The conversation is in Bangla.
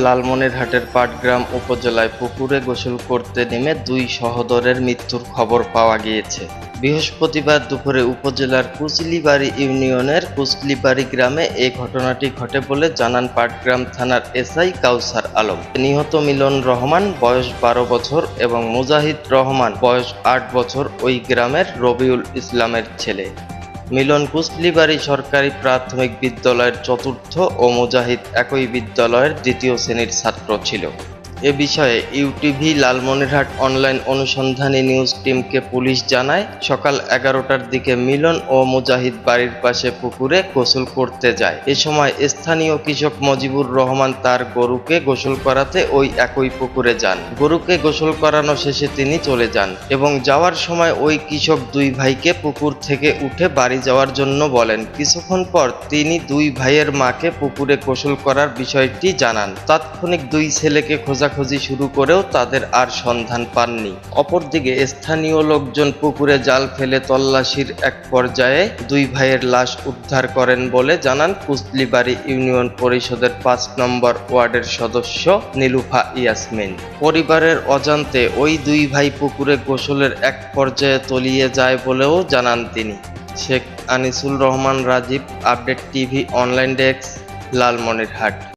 লালমনিরহাটের পাটগ্রাম উপজেলায় পুকুরে গোসল করতে নেমে দুই সহোদরের মৃত্যুর খবর পাওয়া গিয়েছে। বৃহস্পতিবার দুপুরে উপজেলার কুচলিবাড়ি ইউনিয়নের কুচলিবাড়ি গ্রামে এ ঘটনাটি ঘটে বলে জানান পাটগ্রাম থানার এসআই কাউসার আলম। নিহত মিলন রহমান বয়স 12 বছর এবং মুজাহিদ রহমান বয়স 8 বছর ওই গ্রামের রবিউল ইসলামের ছেলে। মিলন কুচলিবাড়ি সরকারি প্রাথমিক বিদ্যালয়ের চতুর্থ ও মুজাহিদ একই বিদ্যালয়ের দ্বিতীয় শ্রেণীর ছাত্র ছিল। এ বিষয়ে ইউটিভি লালমনিরহাট অনলাইন অনুসন্ধানী নিউজ টিমকে পুলিশ জানায়, সকাল 11টার দিকে মিলন ও মুজাহিদ বাড়ির পাশে পুকুরে গোসল করতে যায়। এ সময় স্থানীয় কৃষক মজিবুর রহমান তার গরুকে গোসল করাতে ওই একই পুকুরে যান। গরুকে গোসল করানো শেষে তিনি চলে যান এবং যাওয়ার সময় ওই কৃষক দুই ভাইকে পুকুর থেকে উঠে বাড়ি যাওয়ার জন্য বলেন। কিছুক্ষণ পর তিনি দুই ভাইয়ের মাকে পুকুরে গোসল করার বিষয়টি জানান। তাৎক্ষণিক দুই ছেলেকে খোঁজাখুঁজি শুরু করেও তাদের আর সন্ধান পাননি। অপরদিকে স্থানীয় লোকজন পুকুরে জাল ফেলে তল্লাশির এক পর্যায়ে দুই ভাইয়ের লাশ উদ্ধার করেন বলে জানান কুচলিবাড়ি ইউনিয়ন পরিষদের 5 নম্বর ওয়ার্ডের সদস্য নীলুফা ইয়াসমিন। পরিবারের অজান্তে ওই দুই ভাই পুকুরে গোসলের এক পর্যায়ে তলিয়ে যায় বলেও জানান তিনি। Sheikh Anisul Rahman Rajib, update TV online desk, Lalmonirhat.